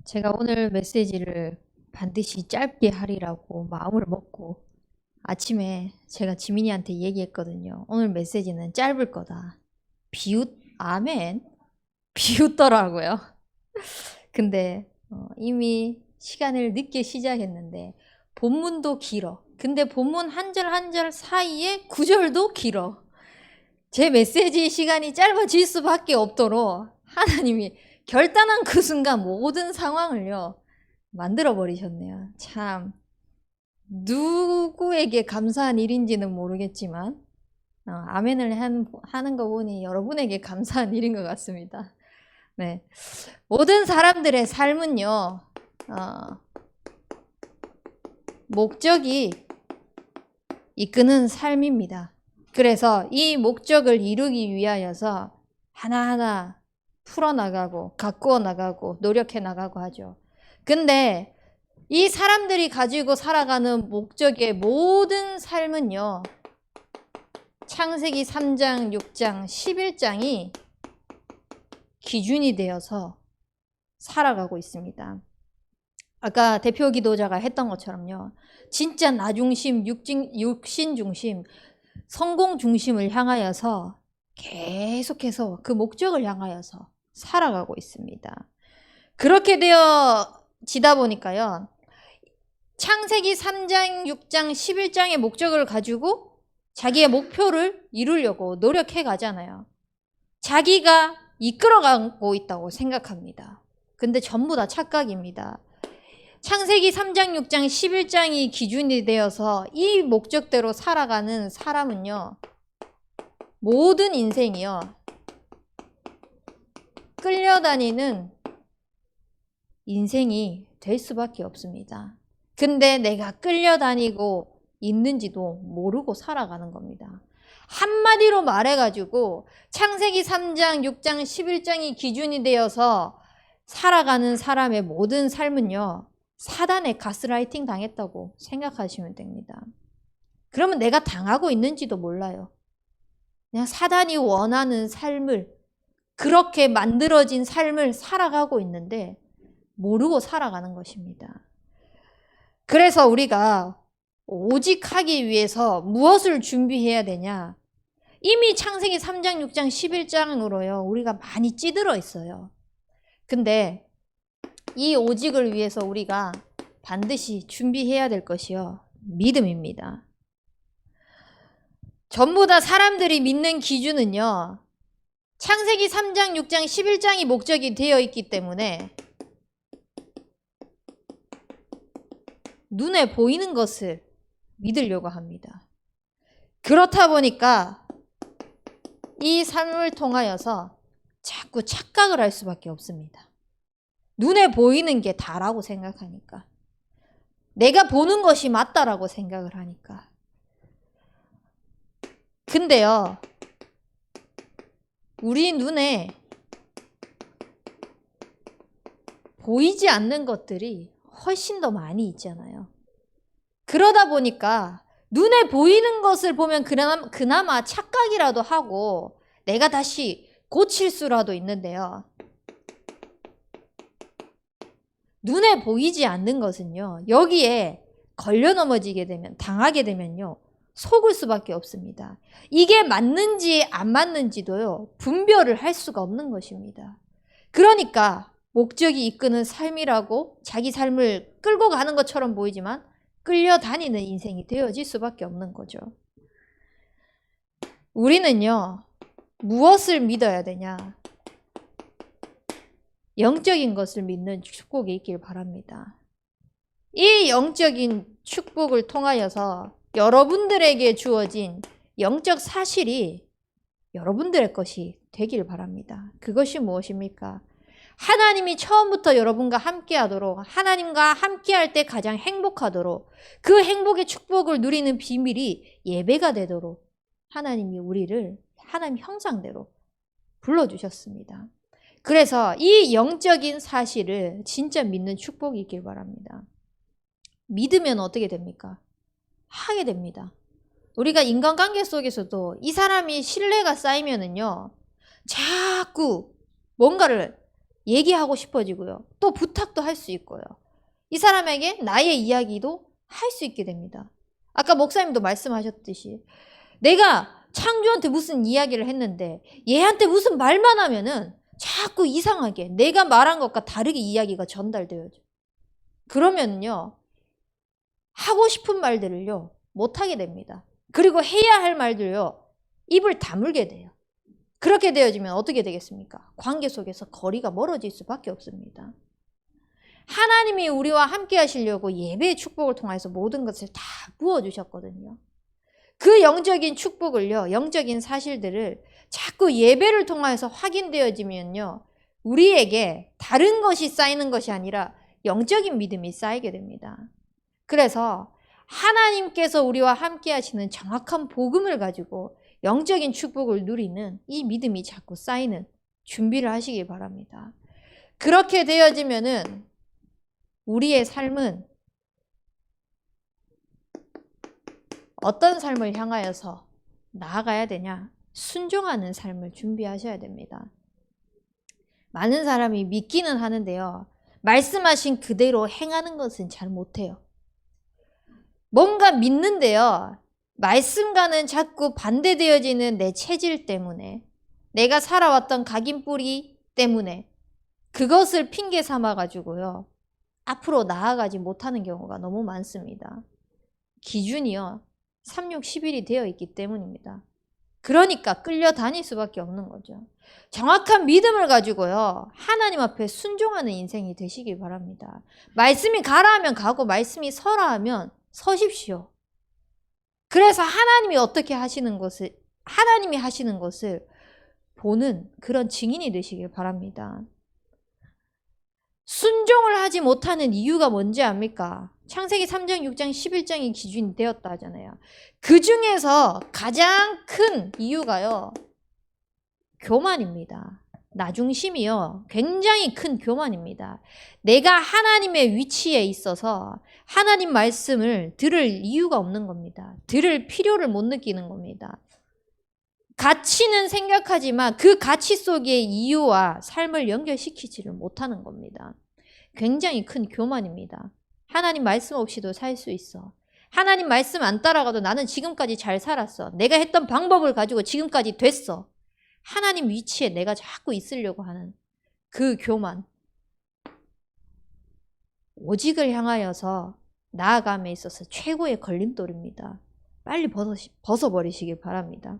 제가 오늘 메시지를 반드시 짧게 하리라고 마음을 먹고 아침에 제가 지민이한테 얘기했거든요. 오늘 메시지는 짧을 거다. 아멘. 비웃더라고요. 근데 이미 시간을 늦게 시작했는데 본문도 길어. 근데 본문 한 절 한 절 사이에 구절도 길어. 제 메시지 시간이 짧아질 수밖에 없도록 하나님이 결단한 그 순간 모든 상황을요 만들어 버리셨네요. 참 누구에게 감사한 일인지는 모르겠지만 아멘을 하는 거 보니 여러분에게 감사한 일인 것 같습니다. 네, 모든 사람들의 삶은요 목적이 이끄는 삶입니다. 그래서 이 목적을 이루기 위하여서 하나하나 풀어나가고 가꾸어 나가고 노력해 나가고 하죠. 근데 이 사람들이 가지고 살아가는 목적의 모든 삶은요 창세기 3장, 6장, 11장이 기준이 되어서 살아가고 있습니다. 아까 대표 기도자가 했던 것처럼요 진짜 나 중심, 육신 중심, 성공 중심을 향하여서 계속해서 그 목적을 향하여서 살아가고 있습니다. 그렇게 되어지다 보니까요 창세기 3장, 6장, 11장의 목적을 가지고 자기의 목표를 이루려고 노력해 가잖아요. 자기가 이끌어가고 있다고 생각합니다. 근데 전부 다 착각입니다. 창세기 3장, 6장, 11장이 기준이 되어서 이 목적대로 살아가는 사람은요 모든 인생이요 끌려다니는 인생이 될 수밖에 없습니다. 근데 내가 끌려다니고 있는지도 모르고 살아가는 겁니다. 한마디로 말해가지고 창세기 3장, 6장, 11장이 기준이 되어서 살아가는 사람의 모든 삶은요 사단의 가스라이팅 당했다고 생각하시면 됩니다. 그러면 내가 당하고 있는지도 몰라요. 그냥 사단이 원하는 삶을 그렇게 만들어진 삶을 살아가고 있는데 모르고 살아가는 것입니다. 그래서 우리가 오직 하기 위해서 무엇을 준비해야 되냐? 이미 창세기 3장, 6장, 11장으로요 우리가 많이 찌들어 있어요. 근데 이 오직을 위해서 우리가 반드시 준비해야 될 것이요 믿음입니다. 전부 다 사람들이 믿는 기준은요 창세기 3장, 6장, 11장이 목적이 되어 있기 때문에 눈에 보이는 것을 믿으려고 합니다. 그렇다 보니까 이 삶을 통하여서 자꾸 착각을 할 수밖에 없습니다. 눈에 보이는 게 다라고 생각하니까, 내가 보는 것이 맞다라고 생각을 하니까. 근데요 우리 눈에 보이지 않는 것들이 훨씬 더 많이 있잖아요. 그러다 보니까 눈에 보이는 것을 보면 그나마 착각이라도 하고 내가 다시 고칠 수라도 있는데요 눈에 보이지 않는 것은요 여기에 걸려 넘어지게 되면, 당하게 되면요 속을 수밖에 없습니다. 이게 맞는지 안 맞는지도요 분별을 할 수가 없는 것입니다. 그러니까 목적이 이끄는 삶이라고 자기 삶을 끌고 가는 것처럼 보이지만 끌려다니는 인생이 되어질 수밖에 없는 거죠. 우리는요 무엇을 믿어야 되냐? 영적인 것을 믿는 축복이 있길 바랍니다. 이 영적인 축복을 통하여서 여러분들에게 주어진 영적 사실이 여러분들의 것이 되길 바랍니다. 그것이 무엇입니까? 하나님이 처음부터 여러분과 함께 하도록, 하나님과 함께 할 때 가장 행복하도록, 그 행복의 축복을 누리는 비밀이 예배가 되도록 하나님이 우리를 하나님 형상대로 불러주셨습니다. 그래서 이 영적인 사실을 진짜 믿는 축복이 있길 바랍니다. 믿으면 어떻게 됩니까? 하게 됩니다. 우리가 인간관계 속에서도 이 사람이 신뢰가 쌓이면은요 자꾸 뭔가를 얘기하고 싶어지고요. 또 부탁도 할 수 있고요. 이 사람에게 나의 이야기도 할 수 있게 됩니다. 아까 목사님도 말씀하셨듯이 내가 창조한테 무슨 이야기를 했는데 얘한테 무슨 말만 하면은 자꾸 이상하게 내가 말한 것과 다르게 이야기가 전달되어져. 그러면요, 하고 싶은 말들을요, 못하게 됩니다. 그리고 해야 할 말들요, 입을 다물게 돼요. 그렇게 되어지면 어떻게 되겠습니까? 관계 속에서 거리가 멀어질 수밖에 없습니다. 하나님이 우리와 함께 하시려고 예배의 축복을 통해서 모든 것을 다 부어주셨거든요. 그 영적인 축복을요, 영적인 사실들을 자꾸 예배를 통해서 확인되어지면요, 우리에게 다른 것이 쌓이는 것이 아니라 영적인 믿음이 쌓이게 됩니다. 그래서 하나님께서 우리와 함께 하시는 정확한 복음을 가지고 영적인 축복을 누리는 이 믿음이 자꾸 쌓이는 준비를 하시기 바랍니다. 그렇게 되어지면은 우리의 삶은 어떤 삶을 향하여서 나아가야 되냐? 순종하는 삶을 준비하셔야 됩니다. 많은 사람이 믿기는 하는데요, 말씀하신 그대로 행하는 것은 잘 못해요. 뭔가 믿는데요, 말씀과는 자꾸 반대되어지는 내 체질 때문에, 내가 살아왔던 각인뿌리 때문에 그것을 핑계 삼아가지고요, 앞으로 나아가지 못하는 경우가 너무 많습니다. 기준이요, 3, 6, 10일이 되어 있기 때문입니다. 그러니까 끌려다닐 수밖에 없는 거죠. 정확한 믿음을 가지고요, 하나님 앞에 순종하는 인생이 되시길 바랍니다. 말씀이 가라 하면 가고 말씀이 서라 하면 서십시오. 그래서 하나님이 어떻게 하시는 것을, 하나님이 하시는 것을 보는 그런 증인이 되시길 바랍니다. 순종을 하지 못하는 이유가 뭔지 압니까? 창세기 3장, 6장, 11장이 기준이 되었다 하잖아요. 그 중에서 가장 큰 이유가요, 교만입니다. 나중심이요, 굉장히 큰 교만입니다. 내가 하나님의 위치에 있어서 하나님 말씀을 들을 이유가 없는 겁니다. 들을 필요를 못 느끼는 겁니다. 가치는 생각하지만 그 가치 속의 이유와 삶을 연결시키지를 못하는 겁니다. 굉장히 큰 교만입니다. 하나님 말씀 없이도 살 수 있어. 하나님 말씀 안 따라가도 나는 지금까지 잘 살았어. 내가 했던 방법을 가지고 지금까지 됐어. 하나님 위치에 내가 자꾸 있으려고 하는 그 교만. 오직을 향하여서 나아감에 있어서 최고의 걸림돌입니다. 빨리 벗어버리시길 바랍니다.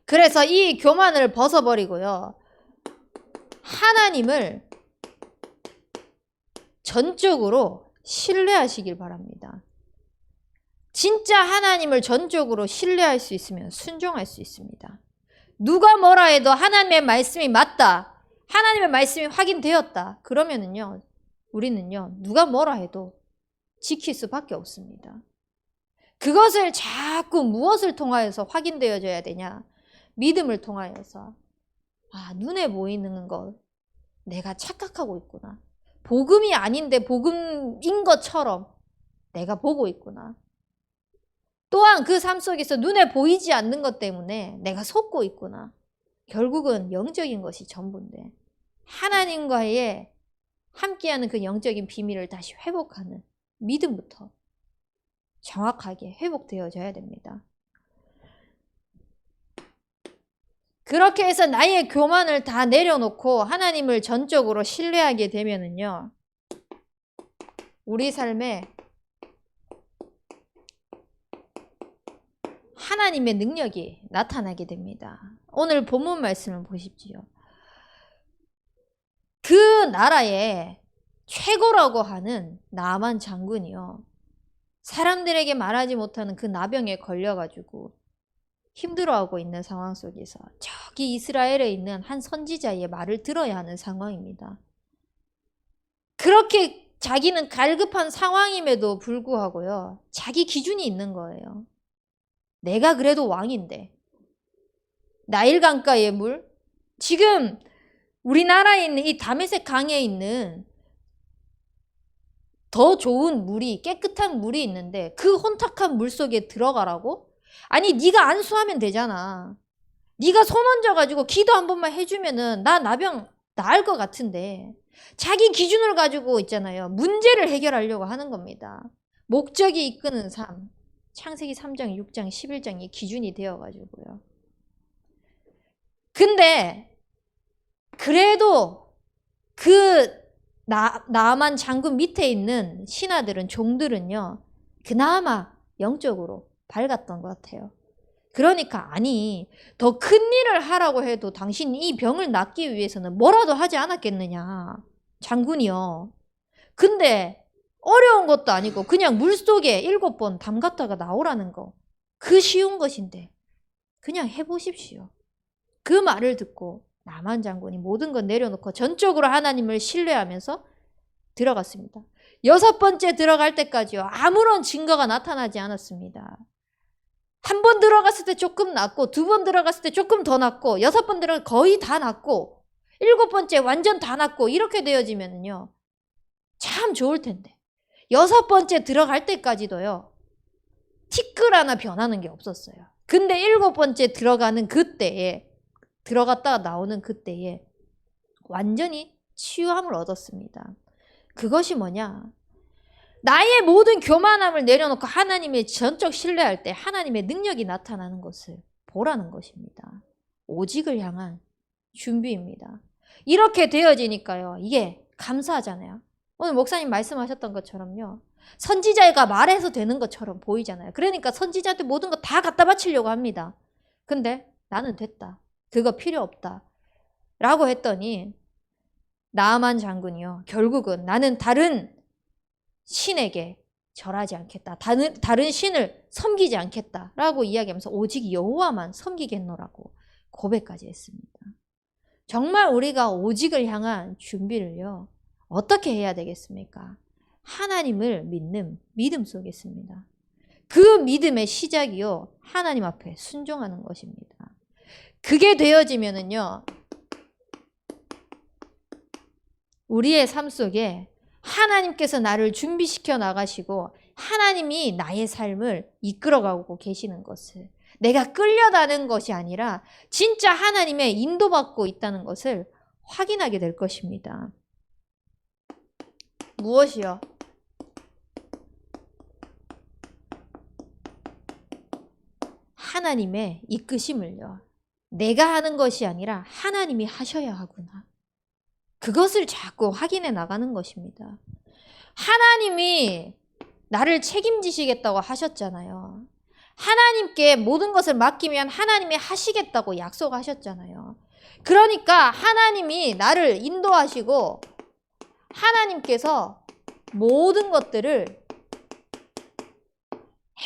그래서 이 교만을 벗어버리고요, 하나님을 전적으로 신뢰하시길 바랍니다. 진짜 하나님을 전적으로 신뢰할 수 있으면 순종할 수 있습니다. 누가 뭐라 해도 하나님의 말씀이 맞다, 하나님의 말씀이 확인되었다, 그러면은요, 우리는요, 누가 뭐라 해도 지킬 수밖에 없습니다. 그것을 자꾸 무엇을 통하여서 확인되어져야 되냐? 믿음을 통하여서, 아, 눈에 보이는 것 내가 착각하고 있구나. 복음이 아닌데 복음인 것처럼 내가 보고 있구나. 또한 그 삶 속에서 눈에 보이지 않는 것 때문에 내가 속고 있구나. 결국은 영적인 것이 전부인데 하나님과의 함께하는 그 영적인 비밀을 다시 회복하는 믿음부터 정확하게 회복되어져야 됩니다. 그렇게 해서 나의 교만을 다 내려놓고 하나님을 전적으로 신뢰하게 되면은요, 우리 삶에 하나님의 능력이 나타나게 됩니다. 오늘 본문 말씀을 보십시오. 그 나라의 최고라고 하는 나만 장군이요, 사람들에게 말하지 못하는 그 나병에 걸려가지고 힘들어하고 있는 상황 속에서 저기 이스라엘에 있는 한 선지자의 말을 들어야 하는 상황입니다. 그렇게 자기는 갈급한 상황임에도 불구하고요, 자기 기준이 있는 거예요. 내가 그래도 왕인데, 나일 강가의 물, 지금 우리나라에 있는 이 다메섹 강에 있는 더 좋은 물이, 깨끗한 물이 있는데 그 혼탁한 물 속에 들어가라고? 아니, 네가 안수하면 되잖아. 네가 손 얹어가지고 기도 한 번만 해주면은 나 나병 나을 것 같은데 자기 기준을 가지고 있잖아요. 문제를 해결하려고 하는 겁니다. 목적이 이끄는 삶. 창세기 3장, 6장, 11장이 기준이 되어가지고요. 근데 그래도 그 나만 장군 밑에 있는 신하들은, 종들은요, 그나마 영적으로 밝았던 것 같아요. 그러니까 아니, 더 큰 일을 하라고 해도 당신 이 병을 낫기 위해서는 뭐라도 하지 않았겠느냐, 장군이요. 근데 어려운 것도 아니고 그냥 물속에 7번 담갔다가 나오라는 거, 그 쉬운 것인데 그냥 해보십시오. 그 말을 듣고 나만 장군이 모든 건 내려놓고 전적으로 하나님을 신뢰하면서 들어갔습니다. 6번째 들어갈 때까지요, 아무런 증거가 나타나지 않았습니다. 한 번 들어갔을 때 조금 낫고, 2번 들어갔을 때 조금 더 낫고, 6번 들어가 거의 다 낫고, 7번째 완전 다 낫고, 이렇게 되어지면요 참 좋을 텐데, 6번째 들어갈 때까지도요 티끌 하나 변하는 게 없었어요. 근데 7번째 들어가는 그때에, 들어갔다가 나오는 그때에 완전히 치유함을 얻었습니다. 그것이 뭐냐? 나의 모든 교만함을 내려놓고 하나님의 전적 신뢰할 때 하나님의 능력이 나타나는 것을 보라는 것입니다. 오직을 향한 준비입니다. 이렇게 되어지니까요, 이게 감사하잖아요. 오늘 목사님 말씀하셨던 것처럼요, 선지자가 말해서 되는 것처럼 보이잖아요. 그러니까 선지자한테 모든 거 다 갖다 바치려고 합니다. 근데 나는 됐다, 그거 필요 없다 라고 했더니 나아만 장군이요, 결국은 나는 다른 신에게 절하지 않겠다, 다른 신을 섬기지 않겠다 라고 이야기하면서 오직 여호와만 섬기겠노라고 고백까지 했습니다. 정말 우리가 오직을 향한 준비를요 어떻게 해야 되겠습니까? 하나님을 믿는 믿음 속에 있습니다. 그 믿음의 시작이요, 하나님 앞에 순종하는 것입니다. 그게 되어지면은요, 우리의 삶 속에 하나님께서 나를 준비시켜 나가시고 하나님이 나의 삶을 이끌어가고 계시는 것을, 내가 끌려다는 것이 아니라 진짜 하나님의 인도받고 있다는 것을 확인하게 될 것입니다. 무엇이요? 하나님의 이끄심을요, 내가 하는 것이 아니라 하나님이 하셔야 하구나, 그것을 자꾸 확인해 나가는 것입니다. 하나님이 나를 책임지시겠다고 하셨잖아요. 하나님께 모든 것을 맡기면 하나님이 하시겠다고 약속하셨잖아요. 그러니까 하나님이 나를 인도하시고 하나님께서 모든 것들을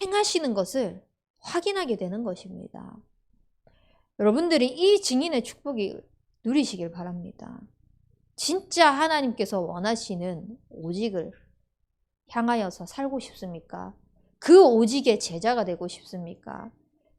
행하시는 것을 확인하게 되는 것입니다. 여러분들이 이 증인의 축복이 누리시길 바랍니다. 진짜 하나님께서 원하시는 오직을 향하여서 살고 싶습니까? 그 오직의 제자가 되고 싶습니까?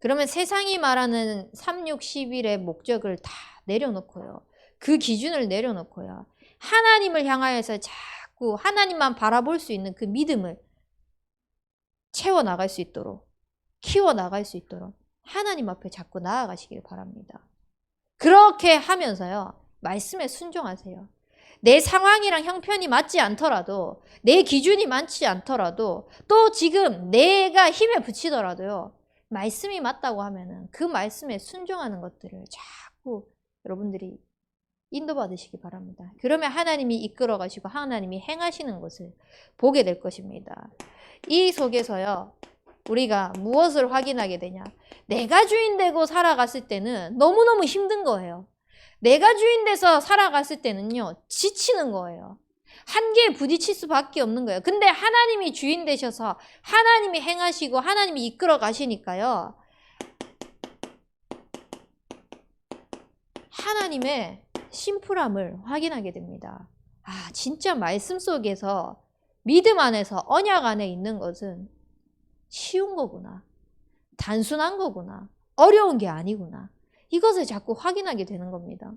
그러면 세상이 말하는 3, 6, 11의 목적을 다 내려놓고요, 그 기준을 내려놓고요, 하나님을 향하여서 자꾸 하나님만 바라볼 수 있는 그 믿음을 채워나갈 수 있도록, 키워나갈 수 있도록 하나님 앞에 자꾸 나아가시길 바랍니다. 그렇게 하면서요, 말씀에 순종하세요. 내 상황이랑 형편이 맞지 않더라도, 내 기준이 맞지 않더라도, 또 지금 내가 힘에 부치더라도요, 말씀이 맞다고 하면은 그 말씀에 순종하는 것들을 자꾸 여러분들이 인도받으시기 바랍니다. 그러면 하나님이 이끌어 가시고 하나님이 행하시는 것을 보게 될 것입니다. 이 속에서요, 우리가 무엇을 확인하게 되냐? 내가 주인 되고 살아갔을 때는 너무너무 힘든 거예요. 내가 주인 돼서 살아갔을 때는요, 지치는 거예요. 한계에 부딪힐 수밖에 없는 거예요. 근데 하나님이 주인 되셔서 하나님이 행하시고 하나님이 이끌어 가시니까요, 하나님의 심플함을 확인하게 됩니다. 아, 진짜 말씀 속에서, 믿음 안에서, 언약 안에 있는 것은 쉬운 거구나, 단순한 거구나, 어려운 게 아니구나, 이것을 자꾸 확인하게 되는 겁니다.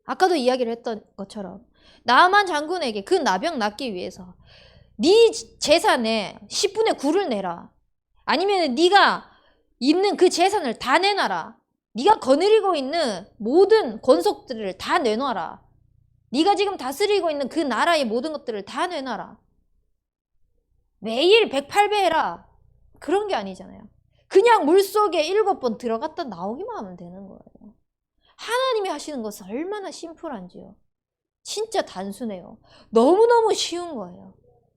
아까도 이야기를 했던 것처럼 나아만 장군에게 그 나병 낫기 위해서 네 재산의 10분의 9를 내라, 아니면 네가 있는 그 재산을 다 내놔라, 네가 거느리고 있는 모든 권속들을 다 내놔라. 네가 지금 다스리고 있는 그 나라의 모든 것들을 다 내놔라. 매일 108배 해라. 그런 게 아니잖아요. 그냥 물속에 7번 들어갔다 나오기만 하면 되는 거예요. 하나님이 하시는 것은 얼마나 심플한지요. 진짜 단순해요. 너무너무 쉬운 거예요.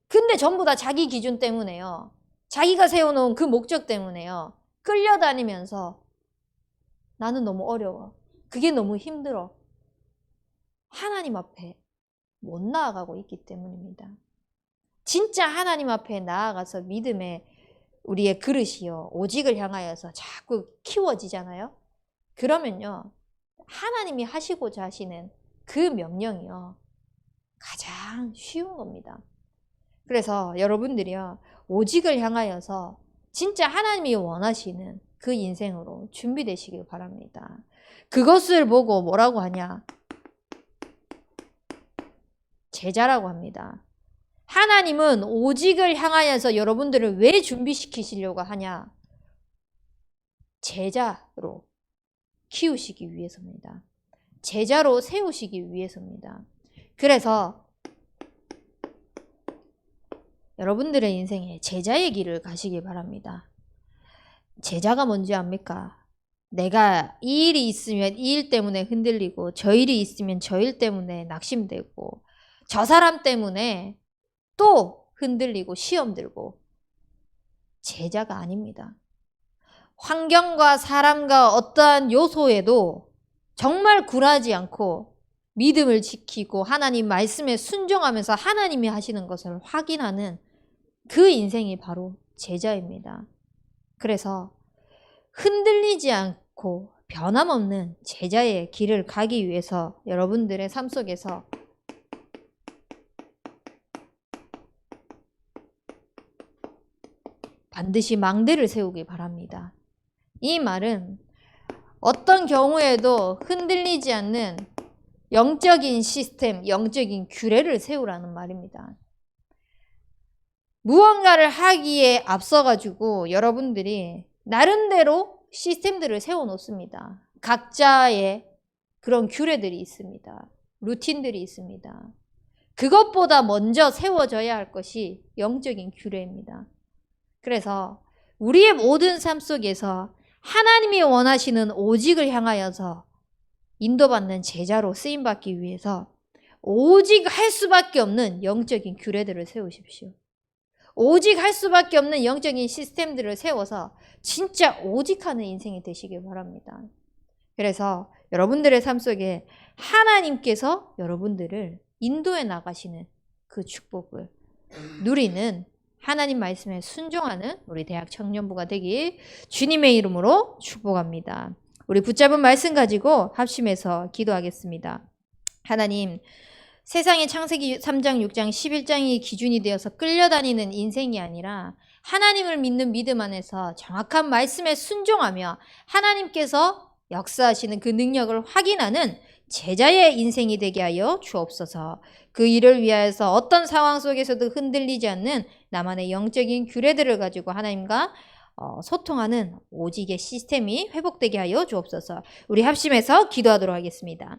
근데 전부 다 자기 기준 때문에요. 자기가 세워놓은 그 목적 때문에요. 끌려다니면서 나는 너무 어려워. 그게 너무 힘들어. 하나님 앞에 못 나아가고 있기 때문입니다. 진짜 하나님 앞에 나아가서 믿음의 우리의 그릇이요. 오직을 향하여서 자꾸 키워지잖아요. 그러면요. 하나님이 하시고자 하시는 그 명령이요. 가장 쉬운 겁니다. 그래서 여러분들이요. 오직을 향하여서 진짜 하나님이 원하시는 그 인생으로 준비되시길 바랍니다. 그것을 보고 뭐라고 하냐? 제자라고 합니다. 하나님은 오직을 향하여서 여러분들을 왜 준비시키시려고 하냐? 제자로 키우시기 위해서입니다. 제자로 세우시기 위해서입니다. 그래서 여러분들의 인생에 제자의 길을 가시길 바랍니다. 제자가 뭔지 압니까? 내가 이 일이 있으면 이 일 때문에 흔들리고 저 일이 있으면 저 일 때문에 낙심되고 저 사람 때문에 또 흔들리고 시험 들고 제자가 아닙니다. 환경과 사람과 어떠한 요소에도 정말 굴하지 않고 믿음을 지키고 하나님 말씀에 순종하면서 하나님이 하시는 것을 확인하는 그 인생이 바로 제자입니다. 그래서 흔들리지 않고 변함없는 제자의 길을 가기 위해서 여러분들의 삶 속에서 반드시 망대를 세우기 바랍니다. 이 말은 어떤 경우에도 흔들리지 않는 영적인 시스템, 영적인 규례를 세우라는 말입니다. 무언가를 하기에 앞서가지고 여러분들이 나름대로 시스템들을 세워놓습니다. 각자의 그런 규례들이 있습니다. 루틴들이 있습니다. 그것보다 먼저 세워져야 할 것이 영적인 규례입니다. 그래서 우리의 모든 삶 속에서 하나님이 원하시는 오직을 향하여서 인도받는 제자로 쓰임받기 위해서 오직 할 수밖에 없는 영적인 규례들을 세우십시오. 오직 할 수밖에 없는 영적인 시스템들을 세워서 진짜 오직하는 인생이 되시길 바랍니다. 그래서 여러분들의 삶 속에 하나님께서 여러분들을 인도해 나가시는 그 축복을 누리는 하나님 말씀에 순종하는 우리 대학 청년부가 되길 주님의 이름으로 축복합니다. 우리 붙잡은 말씀 가지고 합심해서 기도하겠습니다. 하나님, 세상의 창세기 3장, 6장, 11장이 기준이 되어서 끌려다니는 인생이 아니라 하나님을 믿는 믿음 안에서 정확한 말씀에 순종하며 하나님께서 역사하시는 그 능력을 확인하는 제자의 인생이 되게 하여 주옵소서. 그 일을 위하여서 어떤 상황 속에서도 흔들리지 않는 나만의 영적인 규례들을 가지고 하나님과 소통하는 오직의 시스템이 회복되게 하여 주옵소서. 우리 합심해서 기도하도록 하겠습니다.